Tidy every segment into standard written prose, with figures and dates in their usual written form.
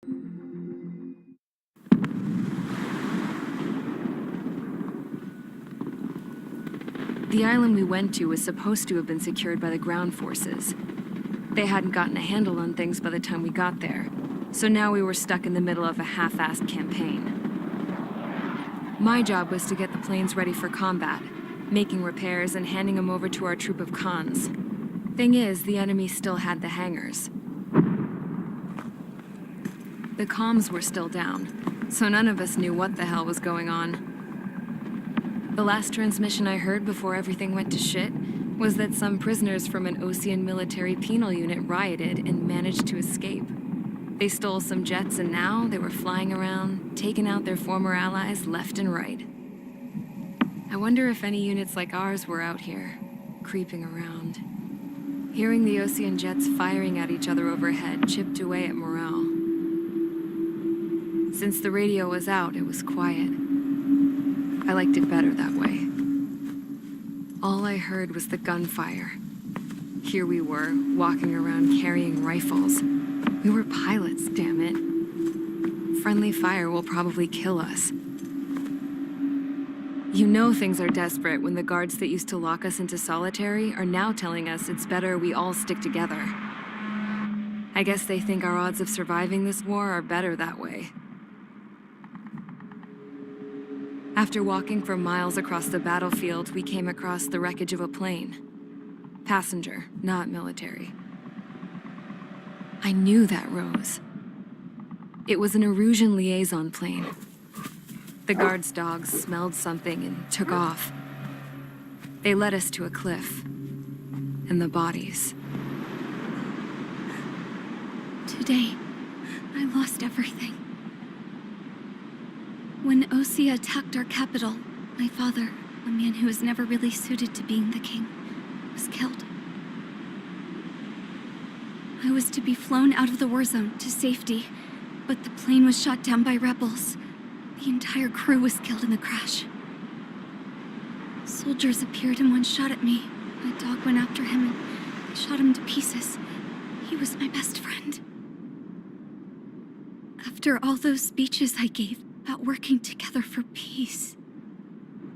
The island we went to was supposed to have been secured by the ground forces. They hadn't gotten a handle on things by the time we got there, so now we were stuck in the middle of a half-assed campaign. My job was to get the planes ready for combat, making repairs and handing them over to our troop of cons. Thing is, the enemy still had the hangars. The comms were still down, so none of us knew what the hell was going on. The last transmission I heard before everything went to shit was that some prisoners from an Osean military penal unit rioted and managed to escape. They stole some jets and now they were flying around, taking out their former allies left and right. I wonder if any units like ours were out here, creeping around. Hearing the Osean jets firing at each other overhead chipped away at morale. Since the radio was out, it was quiet. I liked it better that way. All I heard was the gunfire. Here we were, walking around carrying rifles. We were pilots, damn it. Friendly fire will probably kill us. You know things are desperate when the guards that used to lock us into solitary are now telling us it's better we all stick together. I guess they think our odds of surviving this war are better that way. After walking for miles across the battlefield, we came across the wreckage of a plane. Passenger, not military. I knew that rose. It was an Erusian liaison plane. The guard's dogs smelled something and took off. They led us to a cliff. And the bodies. Today, I lost everything. When Osea attacked our capital, my father, a man who was never really suited to being the king, was killed. I was to be flown out of the war zone to safety, but the plane was shot down by rebels. The entire crew was killed in the crash. Soldiers appeared and one shot at me. My dog went after him and I shot him to pieces. He was my best friend. After all those speeches I gave about working together for peace,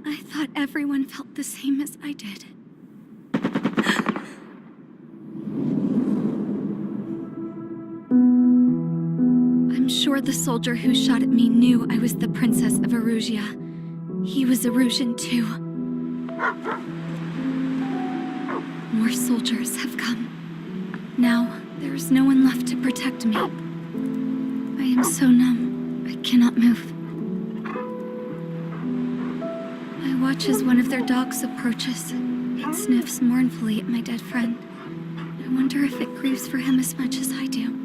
I thought everyone felt the same as I did. I'm sure the soldier who shot at me knew I was the Princess of Erusia. He was Erusian too. More soldiers have come. Now, there is no one left to protect me. I am so numb, I cannot move. I watch as one of their dogs approaches. It sniffs mournfully at my dead friend. I wonder if it grieves for him as much as I do.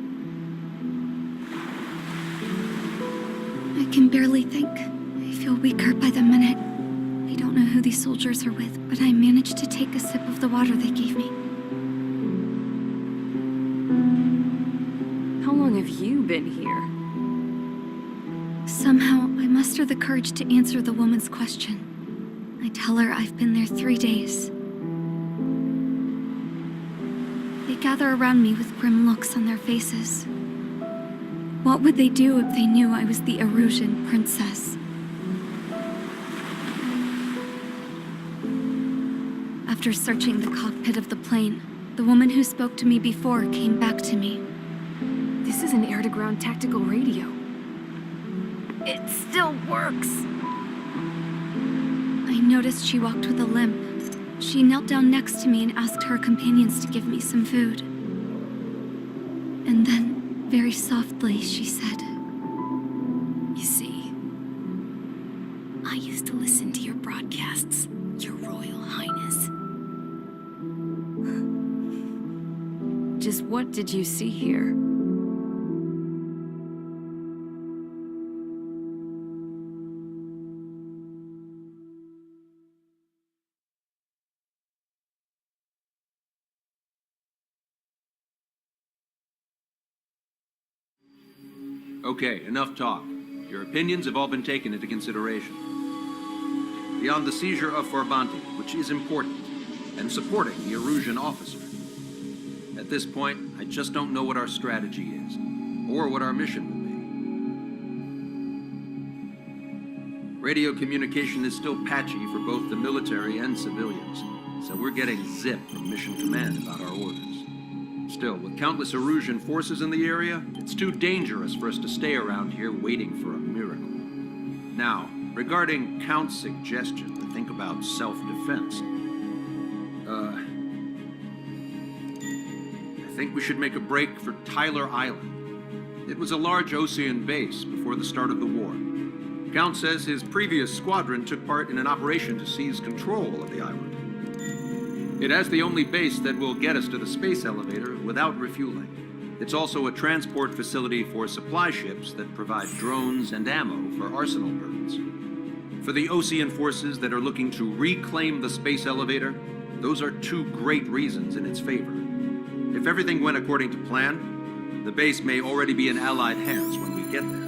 I can barely think. I feel weaker by the minute. I don't know who these soldiers are with, but I managed to take a sip of the water they gave me. How long have you been here? Somehow, I muster the courage to answer the woman's question. I tell her I've been there 3 days. They gather around me with grim looks on their faces. What would they do if they knew I was the Erusian princess? After searching the cockpit of the plane, the woman who spoke to me before came back to me. This is an air-to-ground tactical radio. It still works! I noticed she walked with a limp. She knelt down next to me and asked her companions to give me some food. And then, very softly, she said, You see, I used to listen to your broadcasts, Your Royal Highness. Just what did you see here? Okay, enough talk. Your opinions have all been taken into consideration. Beyond the seizure of Farbanti, which is important, and supporting the Erusian officer, at this point, I just don't know what our strategy is, or what our mission will be. Radio communication is still patchy for both the military and civilians, so we're getting zip from Mission Command about our orders. Still, with countless Erusian forces in the area, it's too dangerous for us to stay around here waiting for a miracle. Now, regarding Count's suggestion to think about self-defense, I think we should make a break for Tyler Island. It was a large Osean base before the start of the war. Count says his previous squadron took part in an operation to seize control of the island. It has the only base that will get us to the space elevator without refueling. It's also a transport facility for supply ships that provide drones and ammo for arsenal birds. For the Osean forces that are looking to reclaim the space elevator, those are two great reasons in its favor. If everything went according to plan, the base may already be in Allied hands when we get there.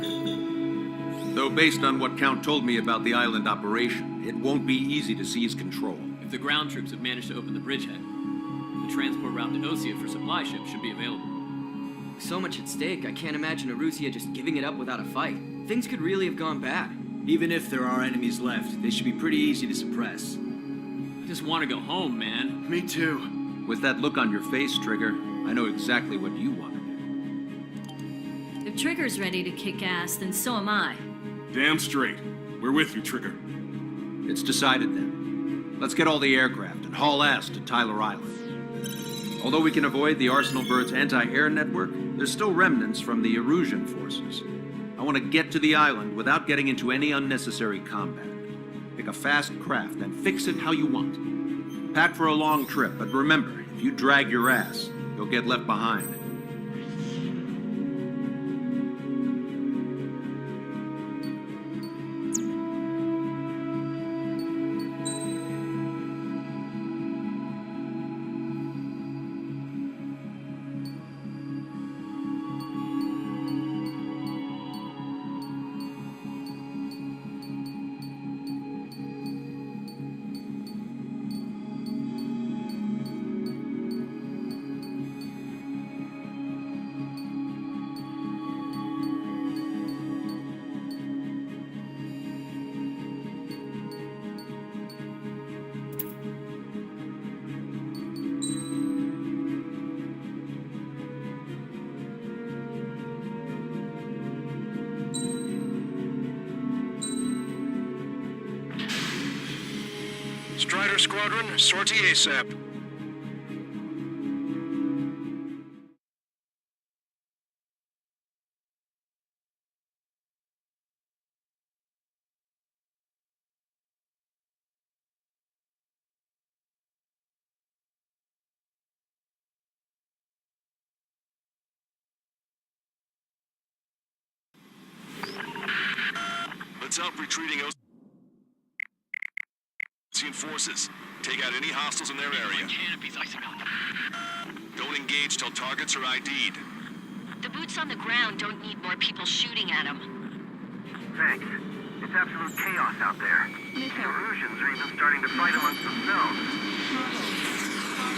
Though based on what Count told me about the island operation, it won't be easy to seize control. If the ground troops have managed to open the bridgehead, the transport route to Osea for supply ships should be available. With so much at stake, I can't imagine Erusia just giving it up without a fight. Things could really have gone bad. Even if there are enemies left, they should be pretty easy to suppress. I just want to go home, man. Me too. With that look on your face, Trigger, I know exactly what you want to do. If Trigger's ready to kick ass, then so am I. Damn straight. We're with you, Trigger. It's decided then. Let's get all the aircraft and haul ass to Tyler Island. Although we can avoid the Arsenal Bird's anti-air network, there's still remnants from the Erusian forces. I want to get to the island without getting into any unnecessary combat. Pick a fast craft and fix it how you want. Pack for a long trip, but remember, if you drag your ass, you'll get left behind. Strider Squadron, sortie ASAP. Let's help retreating Osean forces. Take out any hostiles in their area. Don't engage till targets are ID'd. The boots on the ground don't need more people shooting at them. Thanks. It's absolute chaos out there. The Erusians are even starting to fight amongst themselves.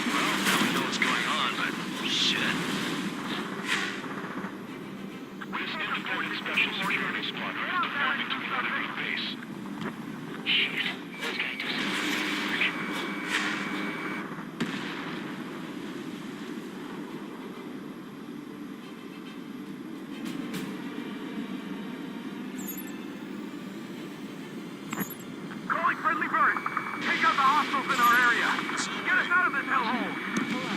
Well, now we know what's going on, but shit. This is reporting Special Security Squadron deploying to the enemy base. Shit. Let's get to Calling friendly birds! Take out the hostiles in our area! Get us out of this hellhole!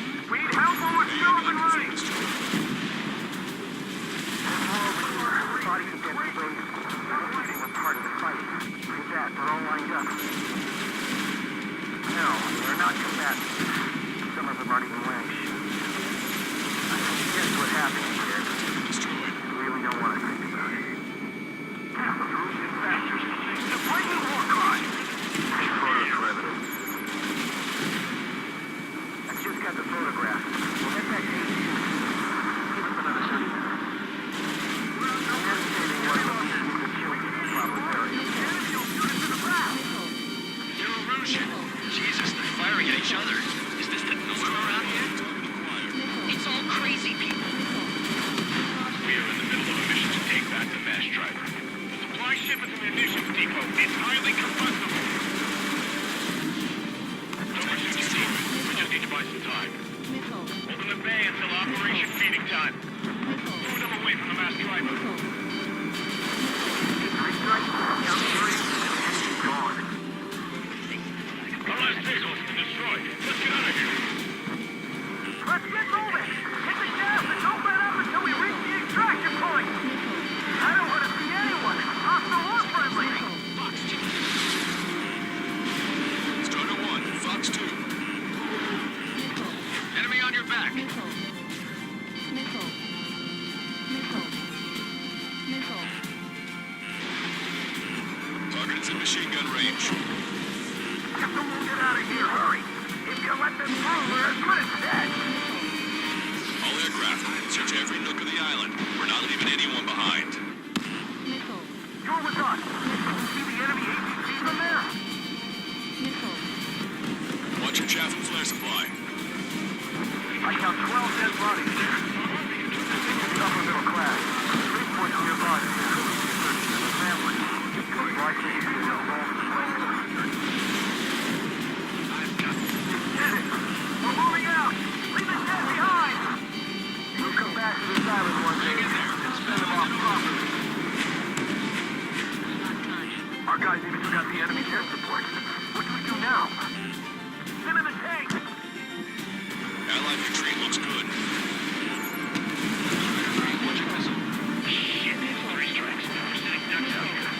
It's highly combustible. Number 16. We just need to buy some time. Holding the bay until Operation Feeding Time. Move them away from the mass driver. Three strikes, count three, and he's gone. Our last vehicle's been destroyed. Let's get out of here. Let's get moving! Hit the gas and don't let up until we reach the extraction point! I don't want to see anyone, hostile or friendly! Starter 1, Fox 2. Enemy on your back. Target is in machine gun range. Get the wounded out of here, hurry! If you let them through, we're as good as dead! All aircraft, search every nook of the island. We're not leaving anyone behind. You're with us! See the enemy APC from there? Watch your chaff and flare supply. I count 12 dead bodies there. Upper middle class. 3 points nearby. The family. Most likely to be involved in the plane. Get it! We're moving out! Leave the dead behind! We'll come back to this island one day and spend them off properly. Our guys even took out the enemy air support. What do we do now? Send in the tank! Allied retreat looks good. Watch your missile. Shit, 3 strikes. We're sitting ducks out here.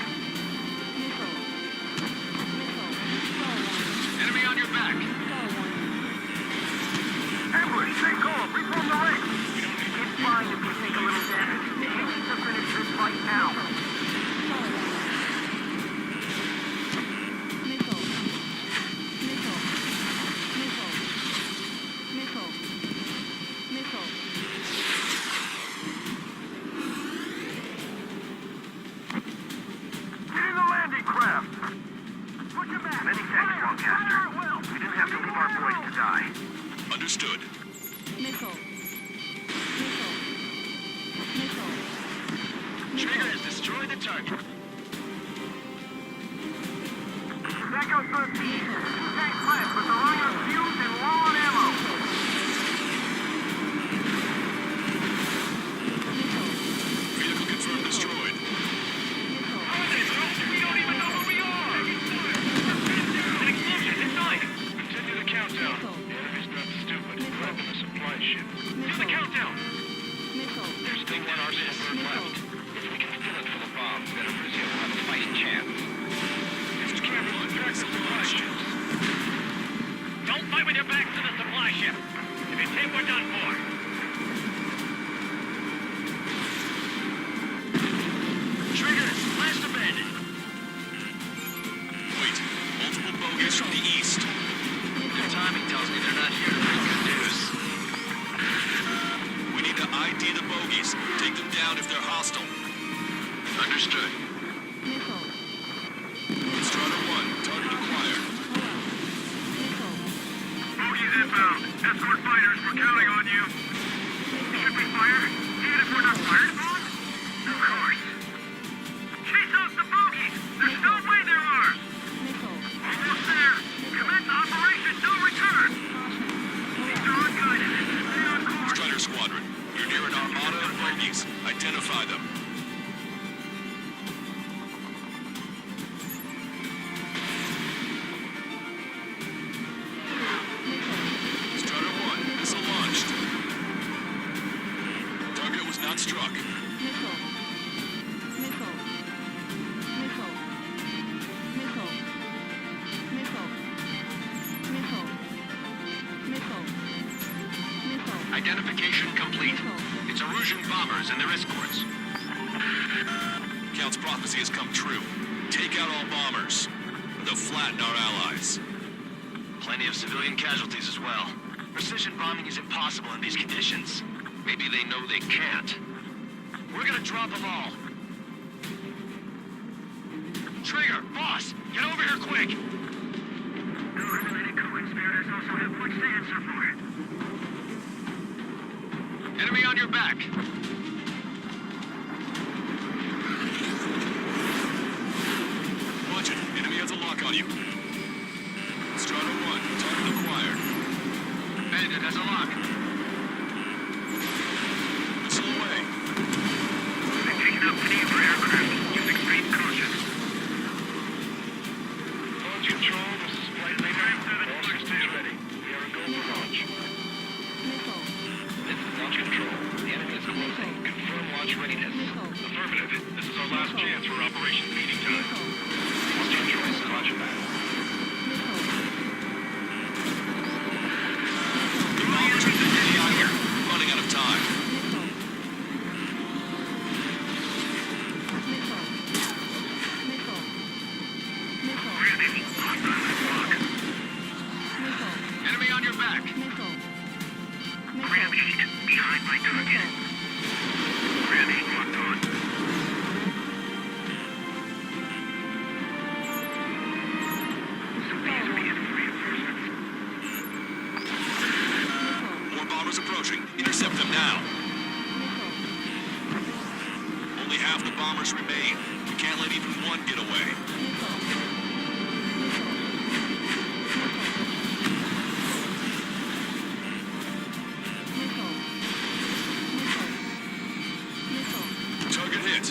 Enemy on your back. Ambush, stay calm, reform the ranks! It's fine if we take a little damage. We need to finish this fight now. Get in the landing craft! Put your back! Many thanks, Lancaster. We didn't have to leave our boys to die. Understood. Trigger has destroyed the target. That goes for the feed. Tank left, but they're running on fumes and low on ammo. Vehicle confirmed destroyed. We don't even know where we are! An explosion inside! Continue the countdown. The enemy's not stupid. Grabbing the supply ship. Do the countdown! There's still one arsenal bird left. If we can fill it full of bombs, then Arusio will have a fighting chance. Just careful and track the supply ships. Don't fight with your backs to the supply ship. If you take, we're done for. Triggers, blast abandoned. Wait, multiple bogies from the east. Their timing tells me they're not here to bring good news. We need to ID the bogies. Take them down if they're hostile. Understood. Starter 1, target acquired. Bogies inbound. Escort fighters, we're counting on you. Should we fire? Even if we're not fired upon? Of course. Chase out the bogies! There's no way they're ours! Almost there! Commence Operation No Return! These are unguided. Stay on course. Strider Squadron, you're near an armada of bogies. Identify them. Strider 1, missile launched. Target was not struck. Identification complete. It's Erusian bombers and their escorts. Count's prophecy has come true. Take out all bombers. They'll flatten our allies. Plenty of civilian casualties as well. Precision bombing is impossible in these conditions. Maybe they know they can't. We're gonna drop them all. Trigger, boss, get over here quick! No related co-conspirators also have much to answer for it. Enemy on your back. Watch it. lock. Missile away. They're taking out speed for aircraft. Use extreme caution. Launch control, this is Flight Leader. All systems ready. We are a go for launch. This is launch control. The enemy is closing. Confirm launch readiness. Affirmative. This is our last chance for Operation Meeting Time. What's your choice? Roger that. Bombers are getting out here. Running out of time. Enemy on your back. Ram 8 behind my target. Ram 8 locked on. So these are the reinforcements. More bombers approaching. Intercept them now. Only half the bombers remain. We can't let even one get away. Target hit.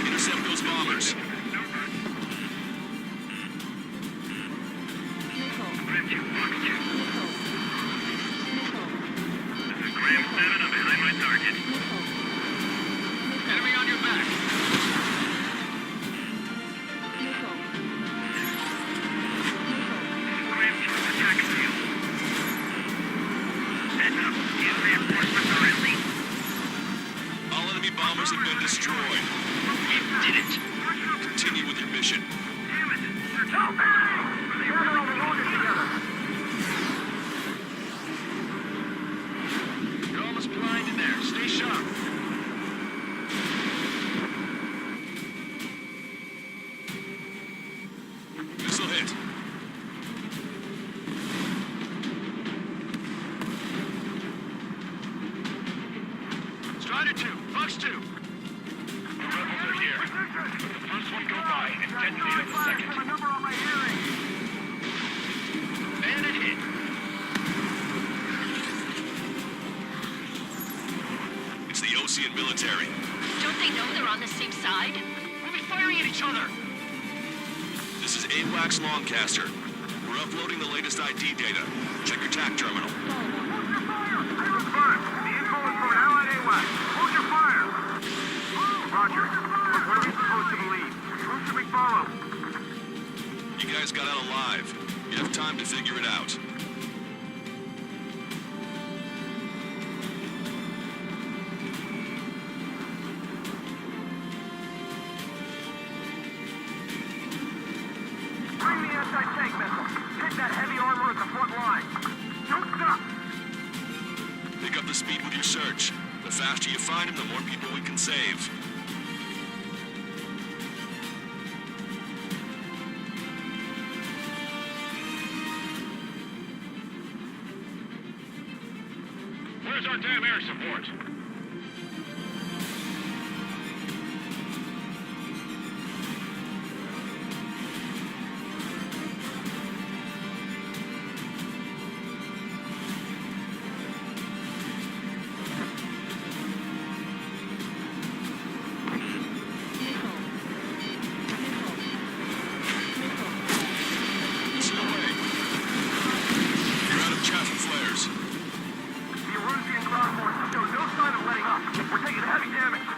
Intercept those bombers. Ram 2, Fox 2. This is Graham 7. I'm behind my target. Enemy on your back. Graham 2, attack field. Heads up. These reinforcements are elite. All enemy bombers have been destroyed. We did it. Continue with your mission. Damn it. They're too bad. They were all loaded together. You're almost blind in there. Stay sharp. Missile hit. Strider 2, Fox 2. The rebels are here. Let the first one go by and detonate on the second. Bandit hit. It's the Osean military. Don't they know they're on the same side? We'll be firing at each other. This is AWACS Longcaster. We're uploading the latest ID data. Check your TAC terminal. The info is from an allied AWAC. Hold your fire. Roger. What are we supposed to believe? Who should we follow? You guys got out alive. You have time to figure it out. Bring the anti-tank missile. Hit that heavy armor at the front line. Don't stop. Pick up the speed with your search. The faster you find them, the more people we can save. Where's our damn air support? Missile away. You're out of chaff and flares. The Erusian ground forces show no sign of letting up. We're taking heavy damage.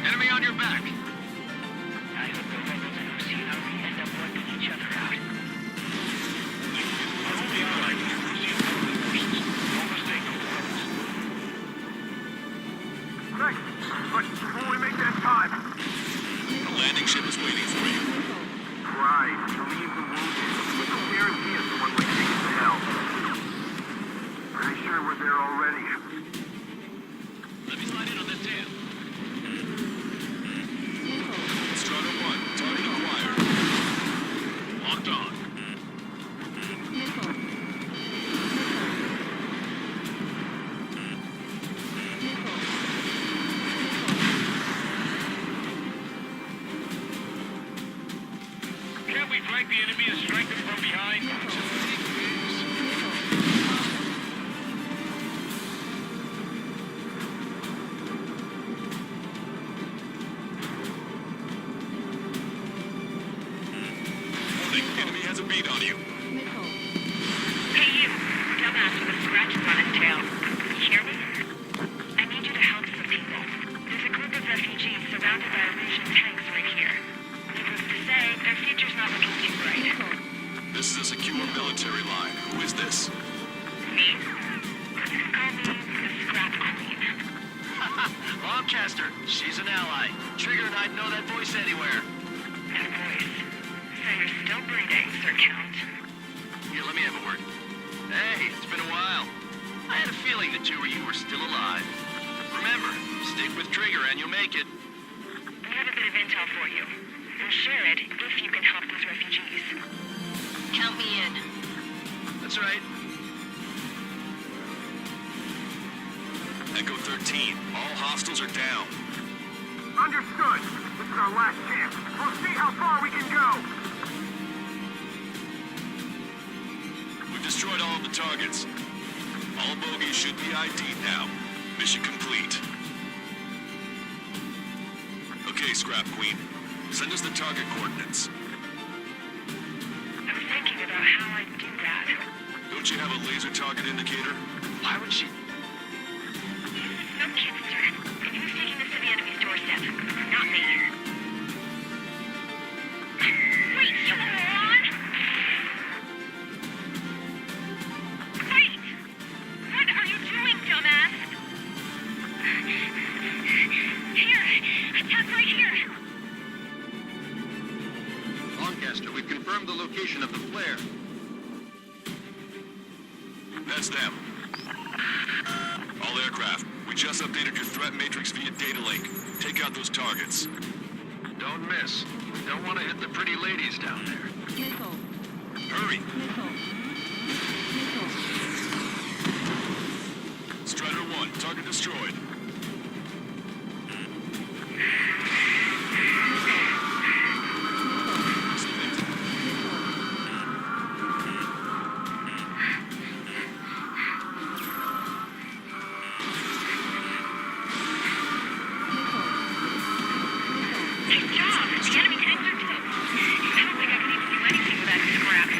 Enemy on your back. I hope the rebels and Usina end up wiping each other out. Our only ally is the Erusian government forces. Don't mistake those rebels. Thanks, but before we make that time, The landing ship is waiting for you. right, leave the wounded, but don't guarantee us the one-way ticket to hell. Pretty sure we're there already. Let me slide in on this dam. Strider 1, target acquired. Locked on. Lancaster. She's an ally. Trigger and I'd know that voice anywhere. That voice. So you're still breathing, Sir Count. Here, let me have a word. Hey, it's been a while. I had a feeling the two of you were still alive. Remember, stick with Trigger and you'll make it. We have a bit of intel for you. We'll share it if you can help those refugees. Count me in. That's right. Echo 13, all hostiles are down. Understood. This is our last chance. We'll see how far we can go. We've destroyed all of the targets. All bogies should be ID'd now. Mission complete. Okay, Scrap Queen. Send us the target coordinates. I was thinking about how I'd do that. Don't you have a laser target indicator? Why would she... No kidding, sir. Who's taking this to the enemy's doorstep? Not me. Wait, you moron! Wait! What are you doing, dumbass? Here! Attack right here! Lancaster, we've confirmed the location of the flare. That's them. All aircraft, we just updated your threat matrix via data link. Take out those targets. Don't miss. Don't want to hit the pretty ladies down there. Hurry! Strider 1, target destroyed. Good job! The enemy tanks are dead. I don't think I can even do anything with that scrap.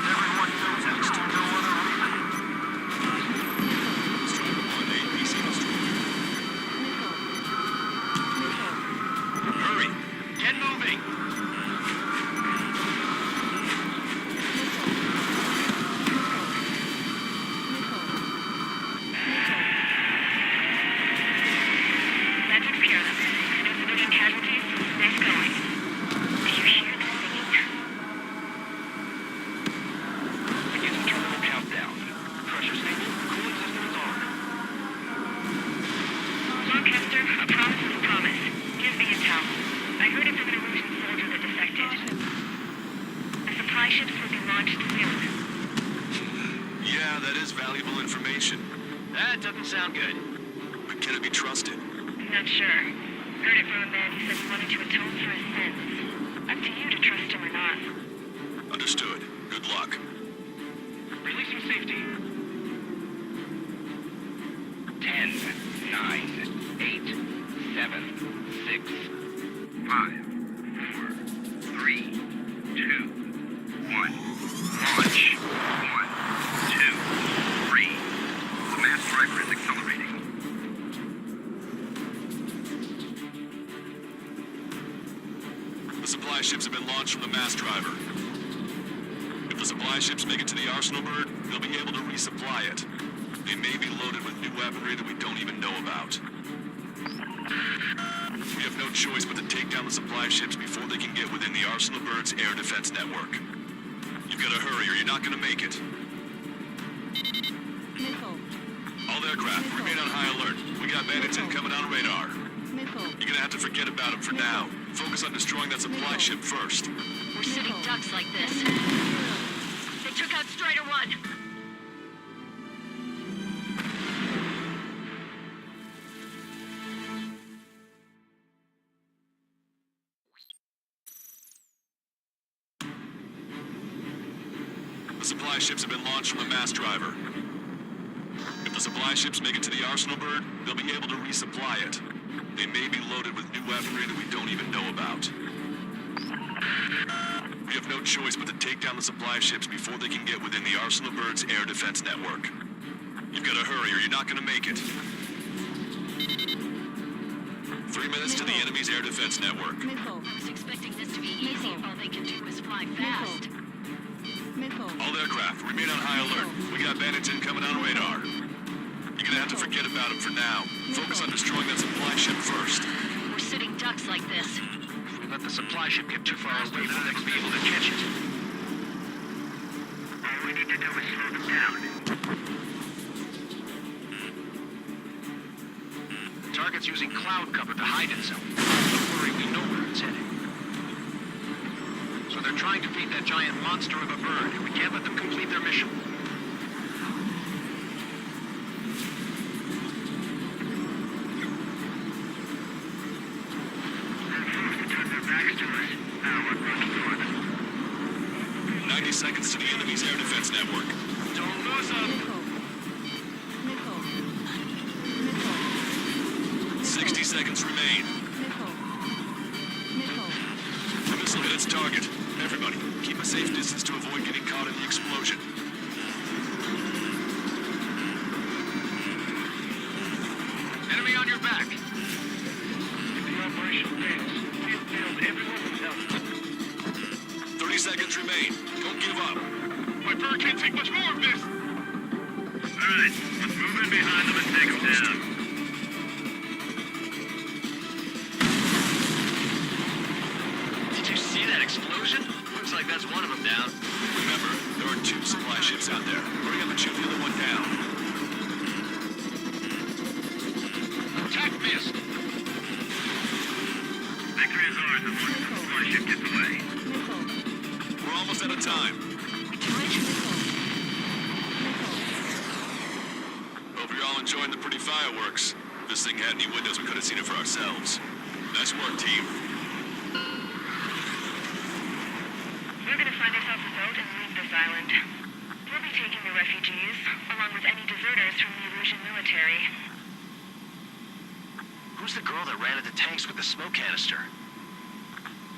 Everyone knows next to no other reason. Strider 1, APC destroyed. Hurry! Get moving! That took care of them. No civilian casualties. Nice going. Do you hear the singing? Beginning terminal countdown. Pressure stable. Cooling system is on. Lancaster, a promise is a promise. Give me intel. I heard it from an Illusion soldier that defected. The supply ships will be launched soon. Yeah, that is valuable information. That doesn't sound good. But can it be trusted? Not sure. Heard it from a man who said he wanted to atone for his sins. Up to you to trust him or not. Understood. Good luck. Releasing safety. 10, 9, 8, 7, 6, 5, 4, 3, 2, 1. Launch. 1, 2, 3. The mass driver is accelerating. The supply ships have been launched from the mass driver. If the supply ships make it to the Arsenal bird, they'll be able to resupply it. They may be loaded with new weaponry that we don't even know about. We have no choice but to take down the supply ships before they can get within the Arsenal bird's air defense network. You've got to hurry or you're not going to make it. All aircraft, remain on high alert. We got bandits incoming on radar. You're gonna have to forget about them for now. Focus on destroying that supply ship first. We're sitting ducks like this. They took out Strider 1. The supply ships have been launched from the mass driver. If the supply ships make it to the Arsenal bird, they'll be able to resupply it. They may be loaded with new weaponry that we don't even know about. We have no choice but to take down the supply ships before they can get within the Arsenal bird's air defense network. You've got to hurry or you're not going to make it. 3 minutes to the enemy's air defense network. I was expecting this to be easy. All they can do is fly fast. All aircraft, remain on high alert. We got bandits incoming on radar. You're gonna have to forget about them for now. Focus on destroying that supply ship first. We're sitting ducks like this. If we let the supply ship get too far away, we'll never be able to catch it. All we need to do is slow them down. The target's using cloud cover to hide itself. Don't worry, we know where it's heading. So they're trying to feed that giant monster of a bird, and we can't let them complete their mission. They're forced to turn their backs to us. Now we're running for them. 90 seconds to the enemy's air defense network. Don't lose them! 60 seconds remain. The missile hit its target. Everybody, keep a safe distance to avoid getting caught in the explosion. Enemy on your back! If the operation fails, we'll build everyone with help. 30 seconds remain. Don't give up. My bird can't take much more of this! Alright, let's move in behind them and take them down. Did you see that explosion? Looks like that's one of them down. Remember, there are 2 supply ships out there. Hurry up and shoot the other one down. Attack missed! Victory is ours as long as the supply ship gets away. We're almost out of time. Hope you're all enjoying the pretty fireworks. If this thing had any windows, we could have seen it for ourselves. Nice work, team. We're gonna find ourselves a boat and leave this island. We'll be taking the refugees, along with any deserters from the Erusian military. Who's the girl that ran into tanks with the smoke canister?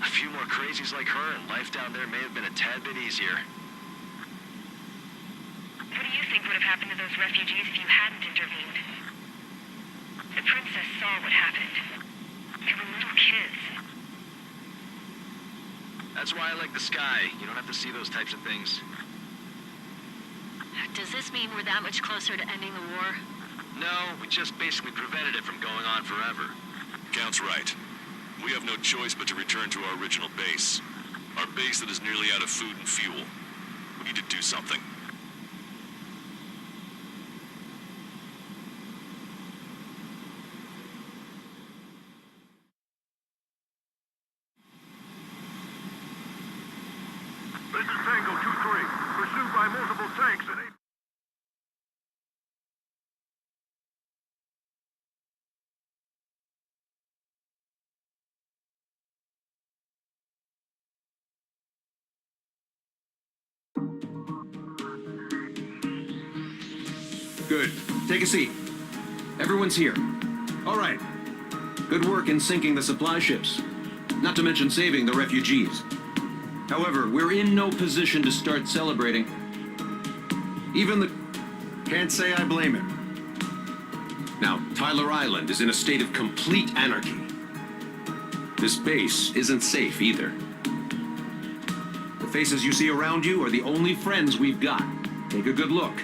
A few more crazies like her, and life down there may have been a tad bit easier. What do you think would have happened to those refugees if you hadn't intervened? The princess saw what happened. They were little kids. That's why I like the sky. You don't have to see those types of things. Does this mean we're that much closer to ending the war? No, we just basically prevented it from going on forever. Count's right. We have no choice but to return to our original base. Our base that is nearly out of food and fuel. We need to do something. This is Tango 2-3, pursued by multiple tanks and Good. Take a seat. Everyone's here. All right. Good work in sinking the supply ships. Not to mention saving the refugees. However, we're in no position to start celebrating. Even the... Can't say I blame him. Now, Tyler Island is in a state of complete anarchy. This base isn't safe either. The faces you see around you are the only friends we've got. Take a good look.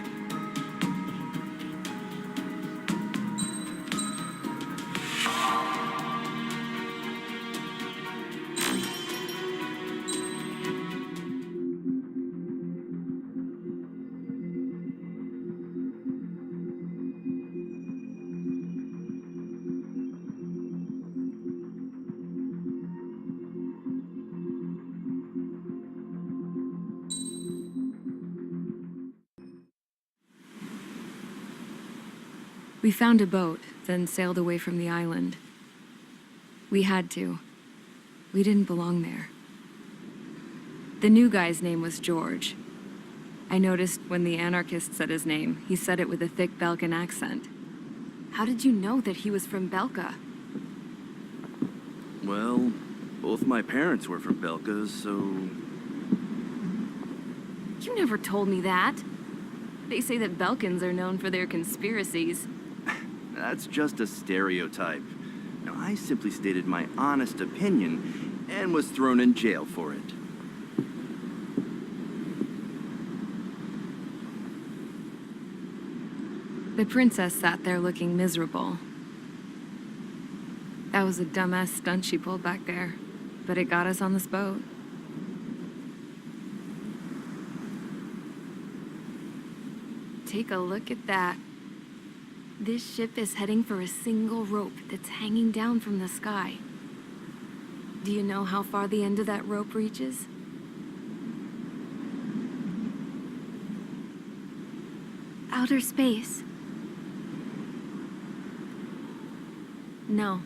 We found a boat, then sailed away from the island. We had to. We didn't belong there. The new guy's name was George. I noticed when the anarchist said his name, he said it with a thick Belkan accent. How did you know that he was from Belka? Well, both my parents were from Belka, so... You never told me that. They say that Belkans are known for their conspiracies. That's just a stereotype. Now, I simply stated my honest opinion and was thrown in jail for it. The princess sat there looking miserable. That was a dumbass stunt she pulled back there, but it got us on this boat. Take a look at that. This ship is heading for a single rope that's hanging down from the sky. Do you know how far the end of that rope reaches? Outer space. No.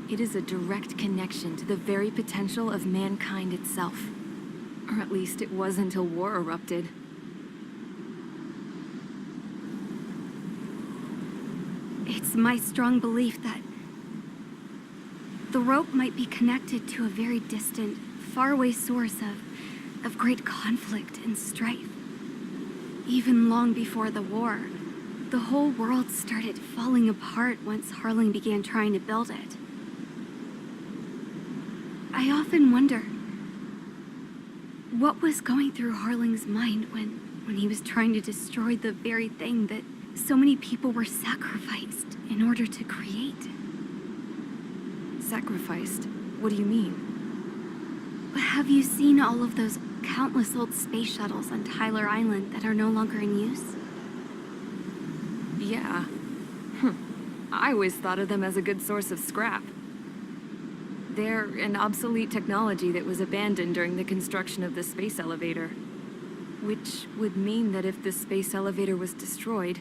It is a direct connection to the very potential of mankind itself. Or at least it was until war erupted. It's my strong belief that the rope might be connected to a very distant, faraway source of great conflict and strife. Even long before the war, the whole world started falling apart once Harling began trying to build it. I often wonder what was going through Harling's mind when he was trying to destroy the very thing that so many people were sacrificed in order to create. Sacrificed? What do you mean? Have you seen all of those countless old space shuttles on Tyler Island that are no longer in use? Yeah. I always thought of them as a good source of scrap. They're an obsolete technology that was abandoned during the construction of the space elevator. Which would mean that if the space elevator was destroyed,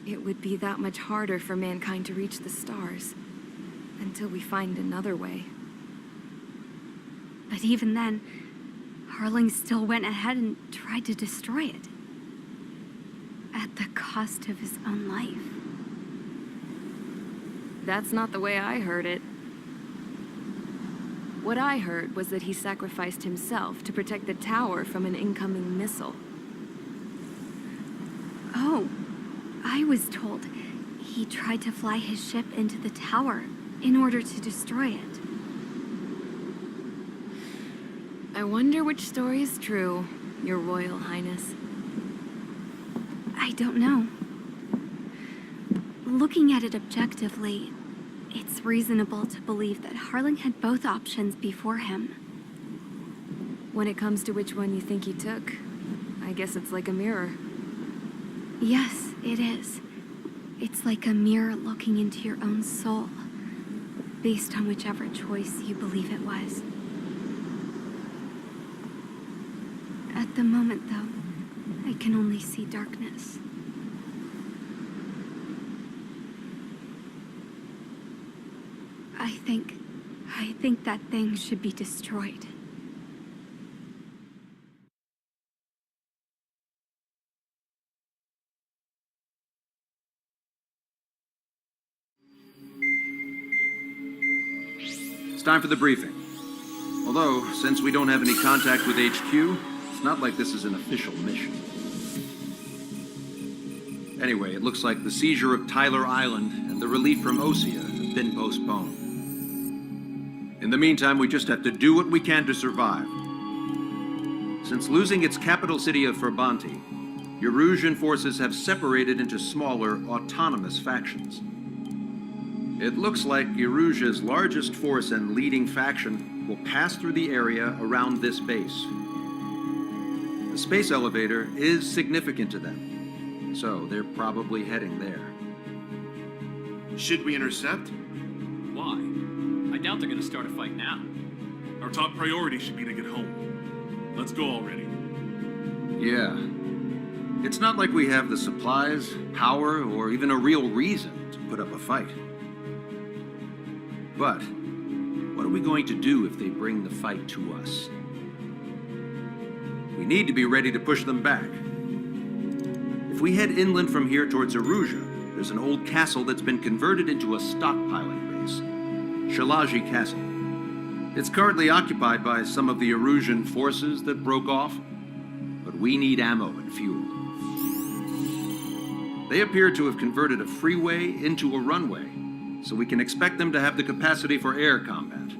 it would be that much harder for mankind to reach the stars. Until we find another way. But even then, Harling still went ahead and tried to destroy it. At the cost of his own life. That's not the way I heard it. What I heard was that he sacrificed himself to protect the tower from an incoming missile. Oh, I was told he tried to fly his ship into the tower in order to destroy it. I wonder which story is true, Your Royal Highness. I don't know. Looking at it objectively, it's reasonable to believe that Harling had both options before him. When it comes to which one you think he took, I guess it's like a mirror. Yes, it is. It's like a mirror looking into your own soul, based on whichever choice you believe it was. At the moment, though, I can only see darkness. I think that thing should be destroyed. It's time for the briefing. Although, since we don't have any contact with HQ, it's not like this is an official mission. Anyway, it looks like the seizure of Tyler Island and the relief from Osea have been postponed. In the meantime, we just have to do what we can to survive. Since losing its capital city of Ferbanti, Erusian forces have separated into smaller, autonomous factions. It looks like Erusia's largest force and leading faction will pass through the area around this base. The space elevator is significant to them, so they're probably heading there. Should we intercept? Why? I doubt they're gonna start a fight now. Our top priority should be to get home. Let's go already. Yeah. It's not like we have the supplies, power, or even a real reason to put up a fight. But what are we going to do if they bring the fight to us? We need to be ready to push them back. If we head inland from here towards Erusia, there's an old castle that's been converted into a stockpiling base. Shalaji Castle. It's currently occupied by some of the Erusian forces that broke off, but we need ammo and fuel. They appear to have converted a freeway into a runway, so we can expect them to have the capacity for air combat.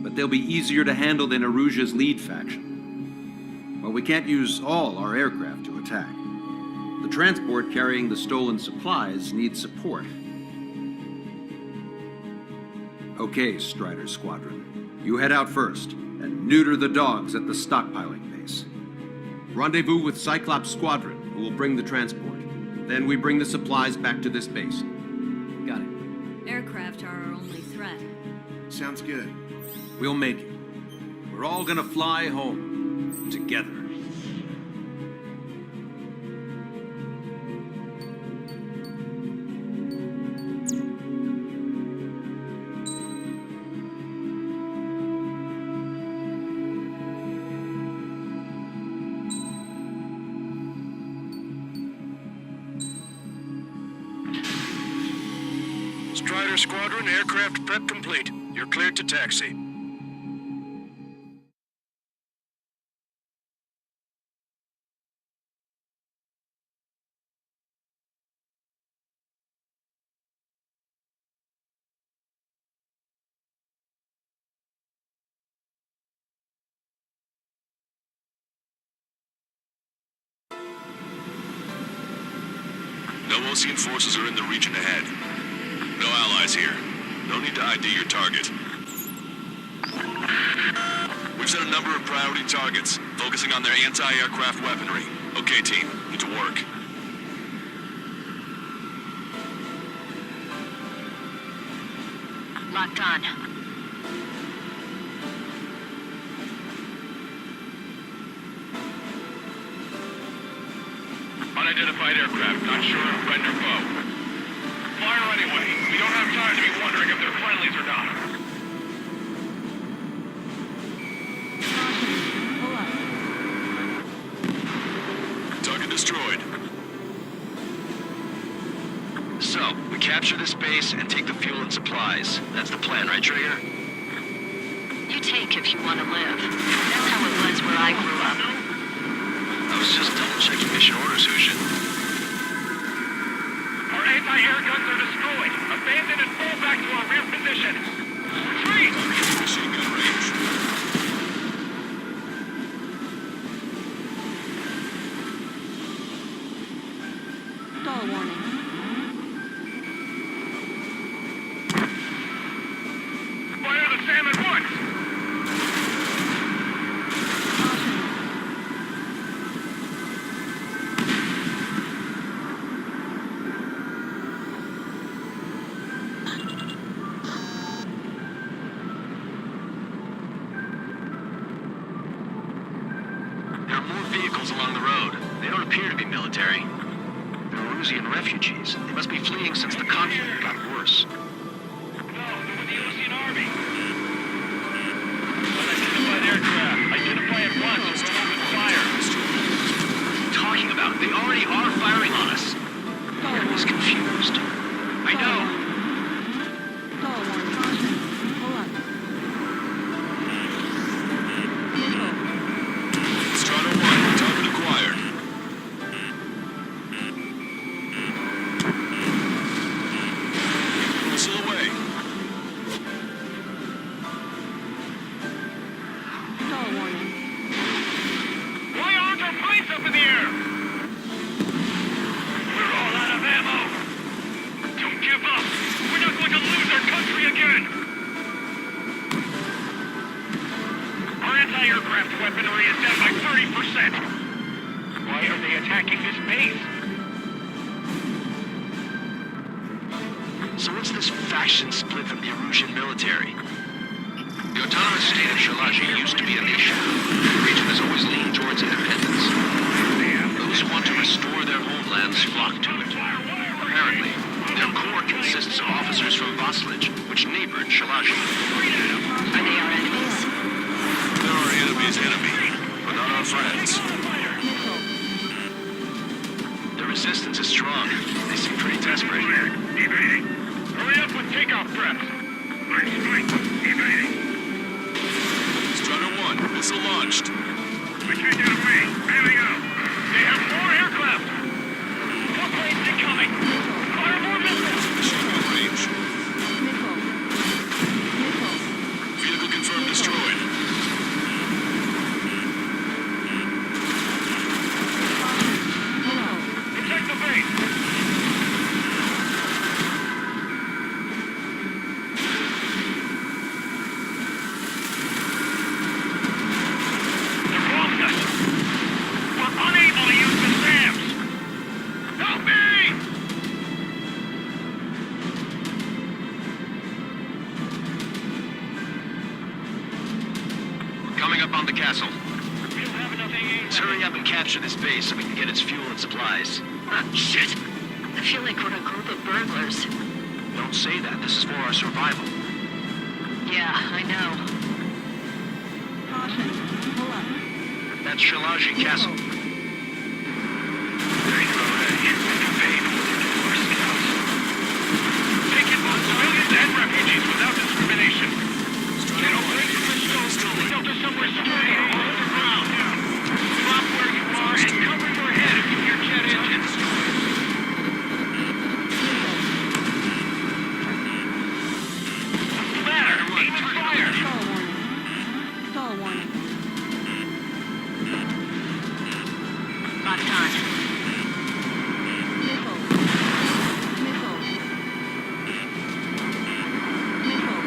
But they'll be easier to handle than Erusia's lead faction. Well, we can't use all our aircraft to attack. The transport carrying the stolen supplies needs support. Okay, Strider Squadron. You head out first and neuter the dogs at the stockpiling base. Rendezvous with Cyclops Squadron, who will bring the transport. Then we bring the supplies back to this base. Got it. Aircraft are our only threat. Sounds good. We'll make it. We're all gonna fly home. Together. Strider Squadron, aircraft prep complete. You're cleared to taxi. No Osean forces are in the region ahead. No allies here. No need to ID your target. We've set a number of priority targets, focusing on their anti-aircraft weaponry. Okay, team, get to work. Locked on. Unidentified aircraft, not sure if friend or foe. Fire anyway. We don't have time to be wondering if they're friendlies or not. Target destroyed. So, we capture this base and take the fuel and supplies. That's the plan, right, Traeger? You take if you want to live. That's how it was where I grew up. I was just double-checking mission orders, Hushin. Our anti-air guns are destroyed. Abandon and fall back to our rear position. Retreat! Machine gun range. Stall warning. Fire the SAM at once! There are more vehicles along the road. They don't appear to be military. They're Erusian refugees. They must be fleeing since the conflict got worse. No, they're with the Osean Army. Unidentified aircraft. Identify at once or we'll open fire. What are you talking about? They already are firing on us. Everyone's confused. I know. Stall warning. Caution. Pull up. Strider 1, target acquired. Missile away. Stall warning. Why aren't our planes up in the air? We're all out of ammo. Don't give up. We're not going to lose our country again. Our anti-aircraft weaponry is down by 30%. Why are they attacking this base? So what's this faction split from the Erusian military? The autonomous state of Shalaji used to be a nation. The region has always leaned towards independence. Those who want to restore their homelands flock to it. Apparently, their core consists of officers from Vaslij, which neighbored Shalaji. Are they our enemies? They're our enemy's enemy, but not our friends. The resistance is strong. They seem pretty desperate. Evading. Hurry up with takeoff preps. Line strike. Evading. Strider 1, missile launched. We can't get away. Bailing out. They have more aircraft. More planes incoming. Fire more missiles. Machine gun range. Vehicle confirmed destroyed. Protect hurry up and capture this base so we can get its fuel and supplies. Shit! I feel like we're a group of burglars. Don't say that. This is for our survival. Yeah, I know. That's Shalaji Castle. Take in both civilians and refugees without discrimination. Get away from the stone. Shelter somewhere secure or underground. Stop where you are and cover your head if you hear jet engines. What's the matter? Aim and fire. Stall warning. Locked on. Missile. Missile. Missile.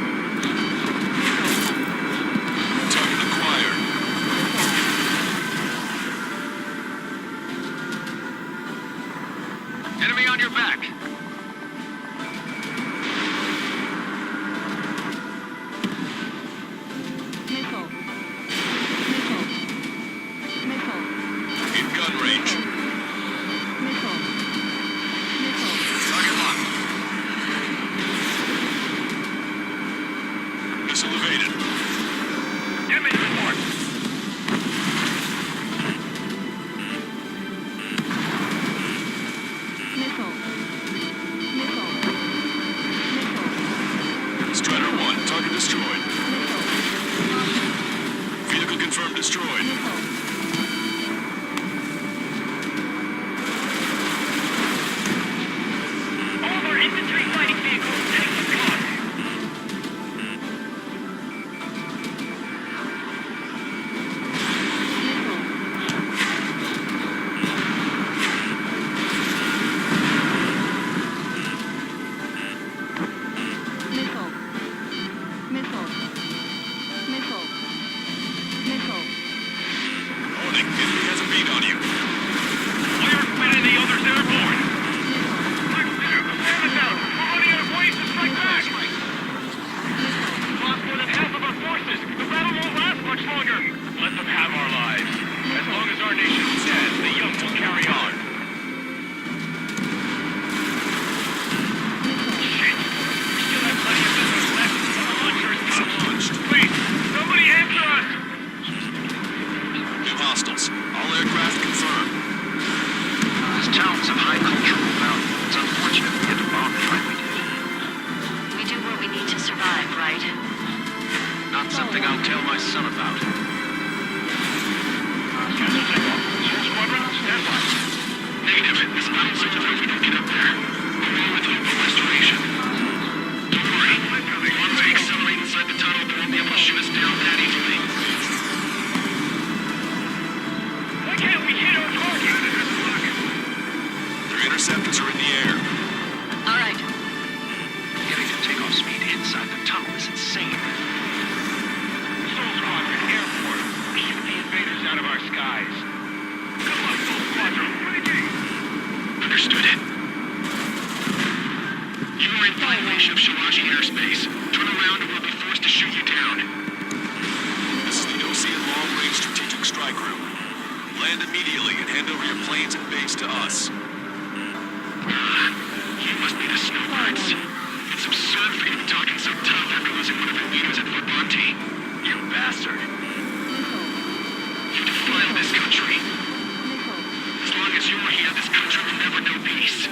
Target acquired. Enemy on your back. Missile. Missile. Missile. In gun range. Missile. Missile. Target locked. Missile evaded. Damage report. Missile. Missile. Missile. Strider 1, target destroyed. Missile. Vehicle confirmed destroyed. Missile. All of our infantry fighting vehicles take the block. Missile. Missile. Missile. Missile. Warning, enemy has a beat on you. Fire spin and the others airborne. Black Spear, stand us out. We're running out of ways to strike back. Lost more than half of our forces. The battle won't last much longer. Let them have our lives. As long as our nation stands, the young will carry on. Shit. We still have plenty of business left until the launcher is launched. Please, somebody answer us. New hostiles. All aircraft confirmed. This town is of high cultural value. It's unfortunate we had to bomb it like we did. We do what we need to survive, right? Not something I'll tell my son about. Cancel takeoff. Soul Squadron, stand by. Negative. This mountain's so high we don't get up there. We're all with hope of restoration. Don't worry. Once we accelerate inside the tunnel, they won't be able to shoot us down that easily. Why can't we hit our target? Their interceptors are in the air. All right. Getting to takeoff speed inside the tunnel is insane. Soul Squadron, airport. Shoot the invaders out of our skies. Good luck, Soul Squadron. Understood it. You are in violation of Shalaji airspace. Turn around or we'll be forced to shoot you down. This is the Ocean Long Range Strategic Strike Group. Land immediately and hand over your planes and base to us. You must be the snowbirds. It's absurd for you to be talking so tough after losing one of your leaders at Fort Monty. You bastard. You defile this country. As long as you're here, this country will never know peace.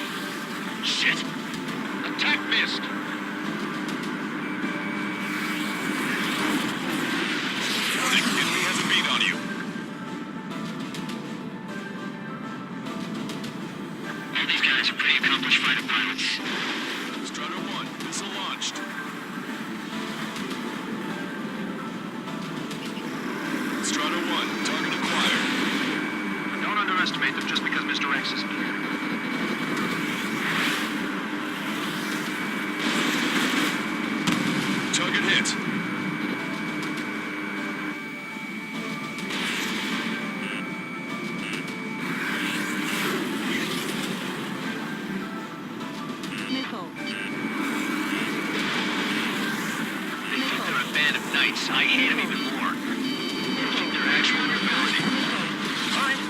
Shit. Attack missed. Warning, enemy has a beat on you. All these guys are pretty accomplished fighter pilots. Strider 1, missile launched. Strider 1, target acquired. Don't underestimate them just because Mr. X isn't here. Target hit. Missile. They think they're a band of knights. I hate them even more. They think they're actual nobility. All right,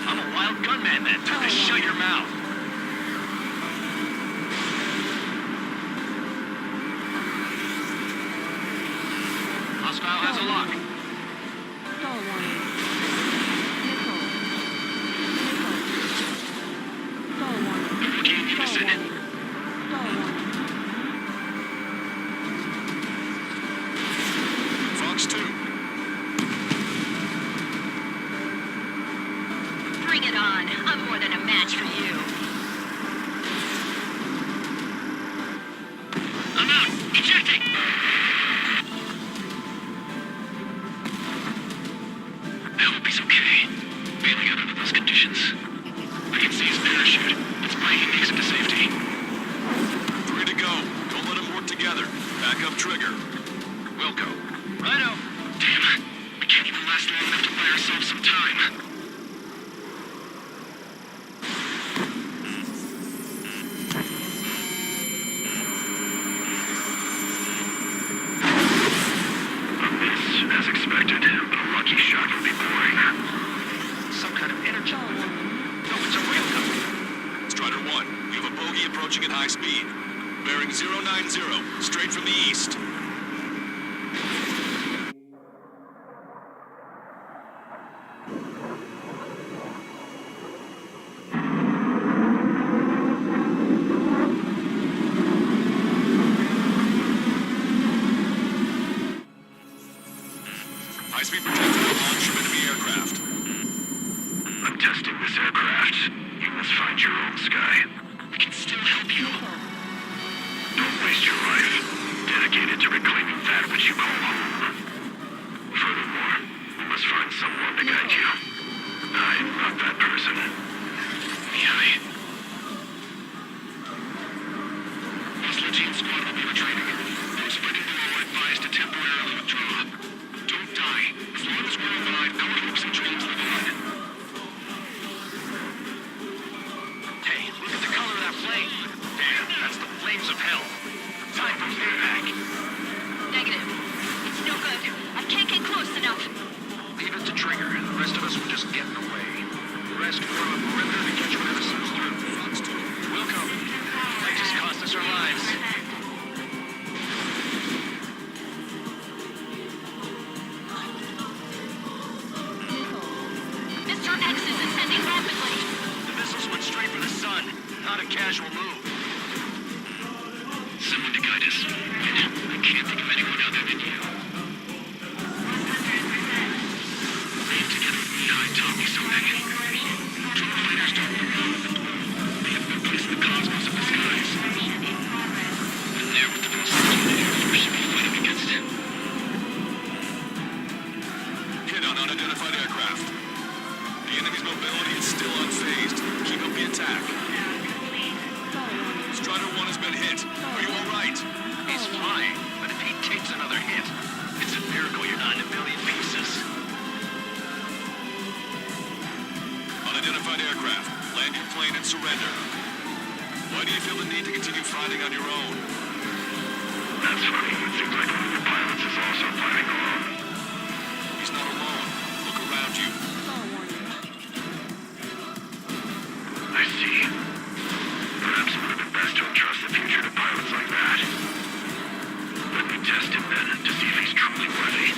Bring it on. I'm more than a match for you. I'm out! Ejecting! I hope he's okay. Bailing out under those conditions. I can see his parachute. Let's pray he makes it to safety. 3 to go. Don't let them work together. Back up trigger. Wilco. Righto. Damn. We can't even last long enough to buy ourselves some time. As expected, but a lucky shot would be boring. Some kind of energy. No, it's a real gun. Strider 1, we have a bogey approaching at high speed. Bearing 090, straight from the east. High-speed projectile launch from enemy aircraft. I'm testing this aircraft. You must find your own sky. We can still help you. Don't waste your life. Dedicated to reclaiming that which you call home. Furthermore, we must find someone to guide you. I'm not that person. Mihai. Sludging squad will be retreating. Those fighting below are advised to temporarily withdraw. Don't die. As long as we're alive, our hopes and dreams live on. Hey, look at the color of that flame. Damn, that's the flames of hell. Time for payback. Negative. It's no good. I can't get close enough. Leave it to Trigger. The rest of us will just get in the way. The rest form a perimeter to catch whatever slips through. Wilco, that just cost us our lives. Mr. X is ascending rapidly. The missiles went straight for the sun. Not a casual move. Someone to guide us. I can't think of anyone other than you. Being together with Mihai taught me something. True fighters don't move. They have no place in the cosmos of the skies. And there with the Velocity and the Air Force should be fighting against him. Hit on unidentified aircraft. The enemy's mobility is still unfazed. Keep up the attack. Strider 1 has been hit. Are you all right? He's flying, but if he takes another hit, it's a miracle you're not in a million pieces. Unidentified aircraft. Land your plane and surrender. Why do you feel the need to continue fighting on your own? That's funny. It seems like one of the pilots is also fighting alone. He's not alone. Look around you. I see. Perhaps it would have been best to entrust the future to pilots like that. Let me test him then, to see if he's truly worthy.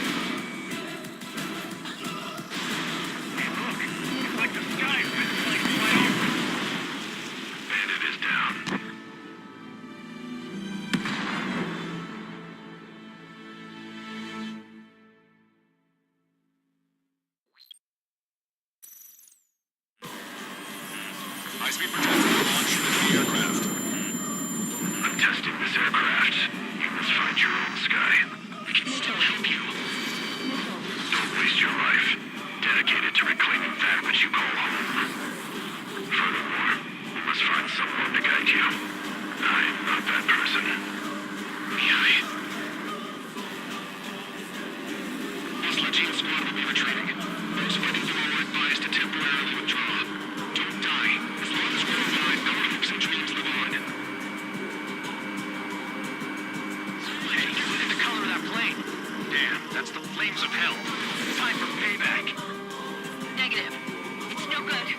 Hey, look! It's like the sky is like fly over. Bandit is down. High-speed projectile launch from the aircraft. I'm testing this aircraft. You must find your own sky. We can still help you. Don't waste your life. Dedicated to reclaiming that which you call home. Furthermore, we must find someone to guide you. I'm not that person. Mihai. The Sludging squad will be retreating. Those fighting below are advised to temporarily withdraw. Don't die. As long as we're alive, our hopes and dreams live on. Hey, look at the color of that plane. Damn, that's the flames of hell. Time for payback. Negative. It's no good.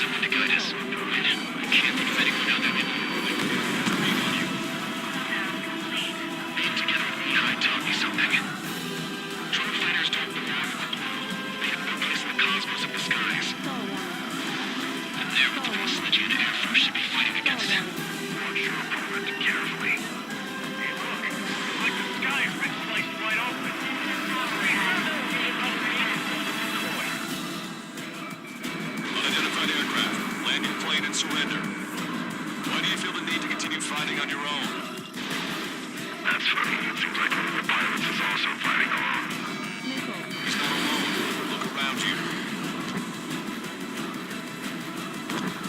someone to guide us. I can't think of anyone out there. Being together with Mihai taught me something. Drone fighters don't belong in the blue. They have no place in the cosmos of the skies. And they're what the forces of the Jana Air Force should be fighting against. Watch your opponent carefully. Hey, look. Like the sky's been sliced wide open. Unidentified aircraft. Land your plane and surrender. Why do you feel the need to continue fighting on your own? That's funny. It seems like one of the pilots is also fighting alone. He's not alone. Look around you.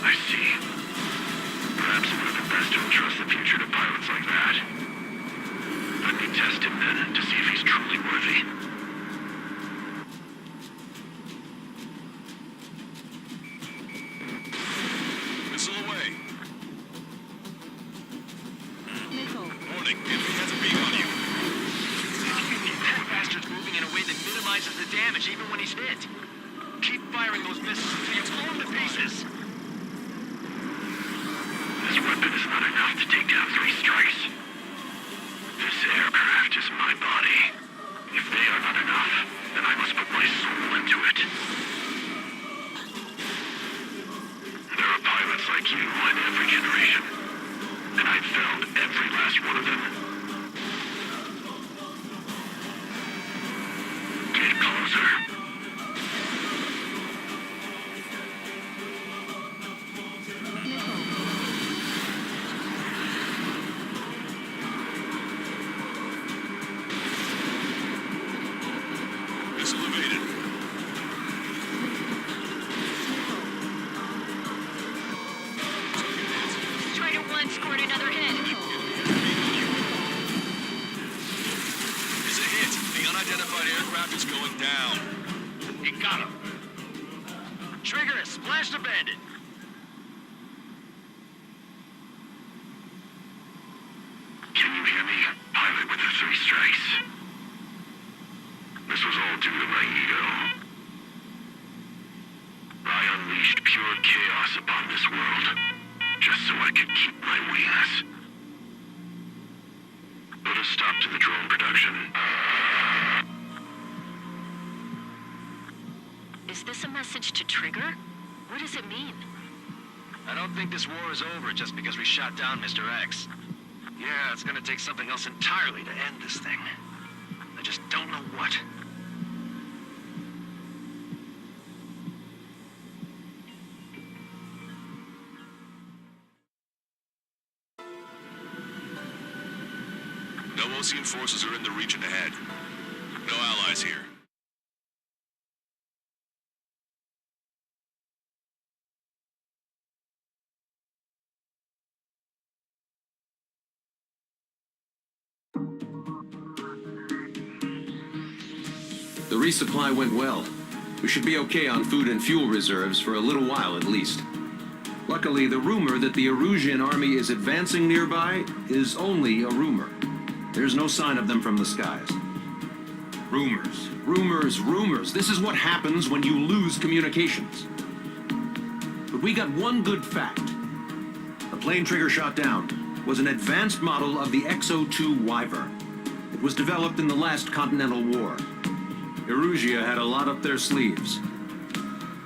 I see. Perhaps it would have been best to entrust the future to pilots like that. Let me test him then, to see if he's truly worthy. Missile away. Warning, enemy has a beam on you. That bastard's moving in a way that minimizes the damage even when he's hit. Keep firing those missiles until you blow him to pieces. This weapon is not enough to take down 3 strikes. This aircraft is my body. If they are not enough, then I must put my soul into it. There are pilots like you in every generation, and I've found every last one of them. Get closer. Missile evaded. Strider 1 scored another hit. It's a hit. The unidentified aircraft is going down. You got him. Trigger, splash the bandit. Can you hear me, pilot with the 3 strikes? This was all due to my ego. I unleashed pure chaos upon this world, just so I could keep my wings. Put a stop to the drone production. Is this a message to Trigger? What does it mean? I don't think this war is over just because we shot down Mr. X. Yeah, it's gonna take something else entirely to end this thing. I just don't know what. No Osean forces are in the region ahead. No allies here. The resupply went well. We should be okay on food and fuel reserves for a little while at least. Luckily, the rumor that the Erusian army is advancing nearby is only a rumor. There's no sign of them from the skies. Rumors, rumors, rumors. This is what happens when you lose communications. But we got one good fact. The plane Trigger shot down was an advanced model of the XO-2 Wyvern. It was developed in the last Continental War. Erusia had a lot up their sleeves.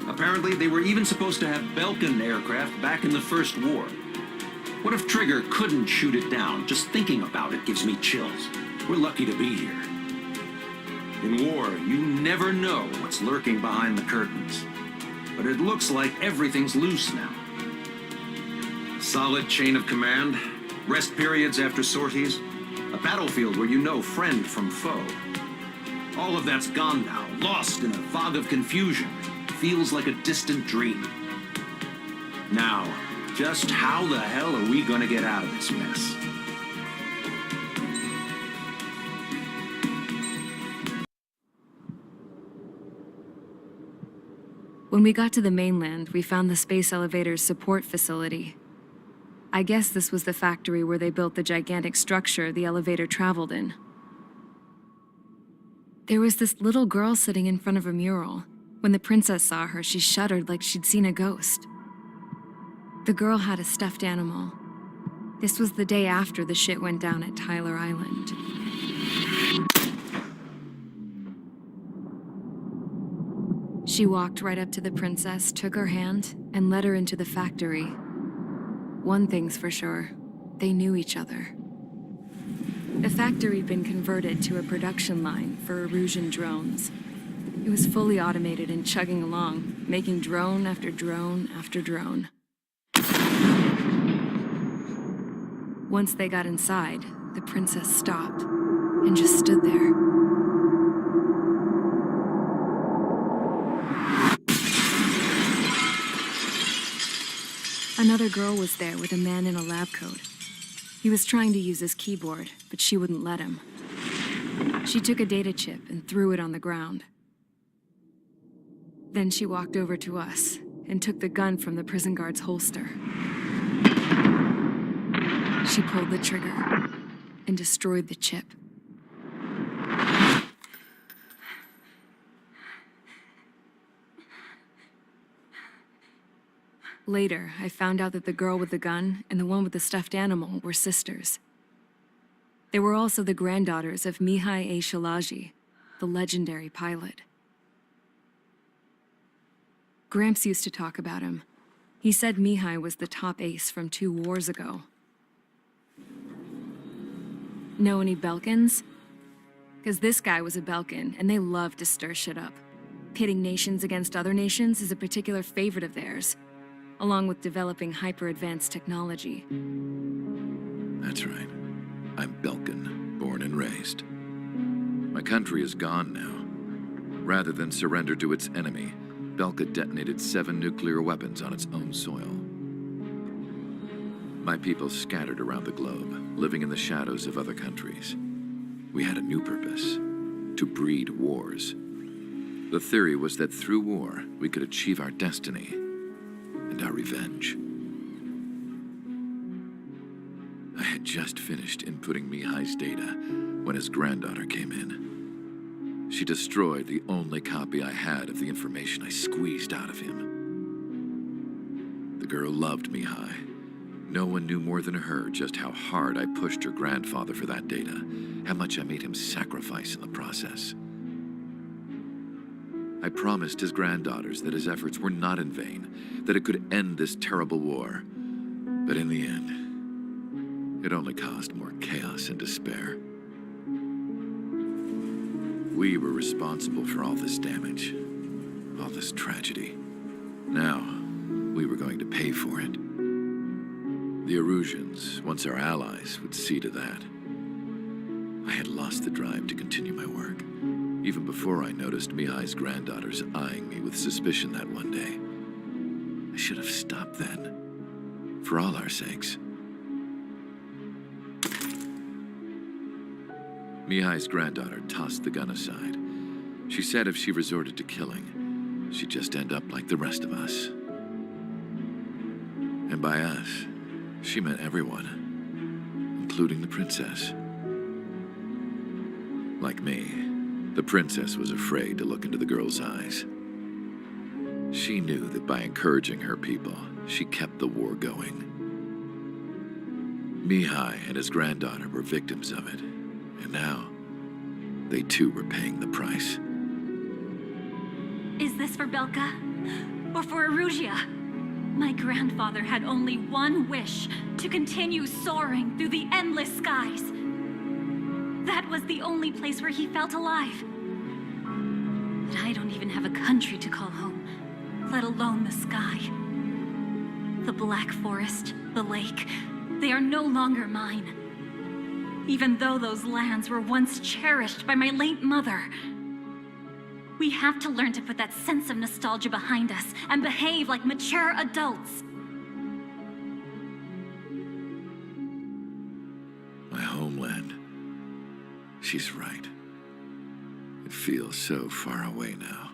Apparently, they were even supposed to have Belkin aircraft back in the First War. What if Trigger couldn't shoot it down? Just thinking about it gives me chills. We're lucky to be here. In war, you never know what's lurking behind the curtains. But it looks like everything's loose now. Solid chain of command, rest periods after sorties, a battlefield where you know friend from foe. All of that's gone now, lost in a fog of confusion. Feels like a distant dream. Now, just how the hell are we gonna get out of this mess? When we got to the mainland, we found the space elevator's support facility. I guess this was the factory where they built the gigantic structure the elevator traveled in. There was this little girl sitting in front of a mural. When the princess saw her, she shuddered like she'd seen a ghost. The girl had a stuffed animal. This was the day after the shit went down at Tyler Island. She walked right up to the princess, took her hand, and led her into the factory. One thing's for sure, they knew each other. The factory'd been converted to a production line for Erusian drones. It was fully automated and chugging along, making drone after drone after drone. Once they got inside, the princess stopped and just stood there. Another girl was there with a man in a lab coat. He was trying to use his keyboard, but she wouldn't let him. She took a data chip and threw it on the ground. Then she walked over to us and took the gun from the prison guard's holster. She pulled the trigger and destroyed the chip. Later, I found out that the girl with the gun and the one with the stuffed animal were sisters. They were also the granddaughters of Mihai A. Shalaji, the legendary pilot. Gramps used to talk about him. He said Mihai was the top ace from 2 wars ago. Know any Belkans? Because this guy was a Belkan, and they love to stir shit up. Pitting nations against other nations is a particular favorite of theirs, along with developing hyper-advanced technology. That's right. I'm Belkan, born and raised. My country is gone now. Rather than surrender to its enemy, Belka detonated 7 nuclear weapons on its own soil. My people scattered around the globe, living in the shadows of other countries. We had a new purpose: to breed wars. The theory was that through war, we could achieve our destiny and our revenge. I had just finished inputting Mihai's data when his granddaughter came in. She destroyed the only copy I had of the information I squeezed out of him. The girl loved Mihai. No one knew more than her just how hard I pushed her grandfather for that data, how much I made him sacrifice in the process. I promised his granddaughters that his efforts were not in vain, that it could end this terrible war. But in the end, it only caused more chaos and despair. We were responsible for all this damage, all this tragedy. Now, we were going to pay for it. The Erusians, once our allies, would see to that. I had lost the drive to continue my work, even before I noticed Mihai's granddaughters eyeing me with suspicion that one day. I should have stopped then, for all our sakes. Mihai's granddaughter tossed the gun aside. She said if she resorted to killing, she'd just end up like the rest of us. And by us, she meant everyone, including the princess. Like me, the princess was afraid to look into the girl's eyes. She knew that by encouraging her people, she kept the war going. Mihai and his granddaughter were victims of it, and now they too were paying the price. Is this for Belka? Or for Erusia? My grandfather had only one wish: to continue soaring through the endless skies. That was the only place where he felt alive. But I don't even have a country to call home, let alone the sky. The Black Forest, the lake, they are no longer mine. Even though those lands were once cherished by my late mother. We have to learn to put that sense of nostalgia behind us and behave like mature adults. My homeland. She's right. It feels so far away now.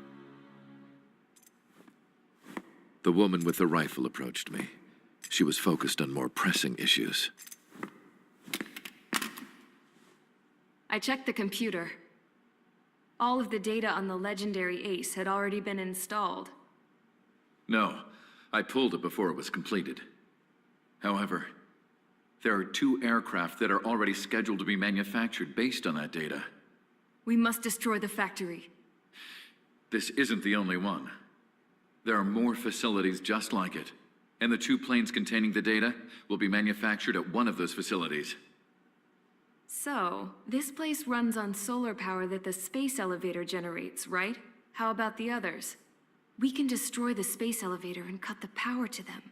The woman with the rifle approached me. She was focused on more pressing issues. I checked the computer. All of the data on the legendary Ace had already been installed. No, I pulled it before it was completed. However, there are 2 aircraft that are already scheduled to be manufactured based on that data. We must destroy the factory. This isn't the only one. There are more facilities just like it, and the 2 planes containing the data will be manufactured at one of those facilities. So, this place runs on solar power that the space elevator generates, right? How about the others? We can destroy the space elevator and cut the power to them.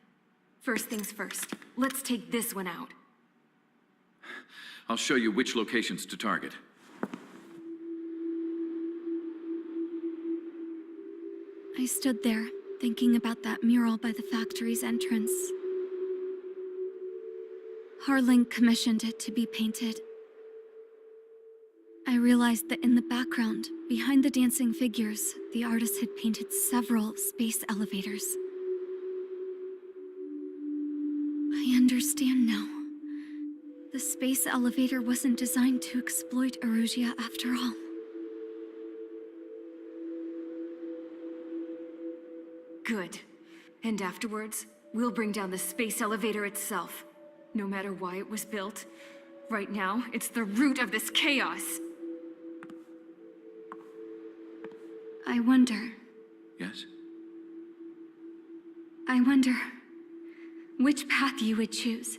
First things first, let's take this one out. I'll show you which locations to target. I stood there, thinking about that mural by the factory's entrance. Harling commissioned it to be painted. I realized that in the background, behind the dancing figures, the artist had painted several space elevators. I understand now. The space elevator wasn't designed to exploit Erusia after all. Good. And afterwards, we'll bring down the space elevator itself. No matter why it was built, right now, it's the root of this chaos. I wonder Yes? which path you would choose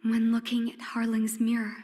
when looking at Harling's mirror.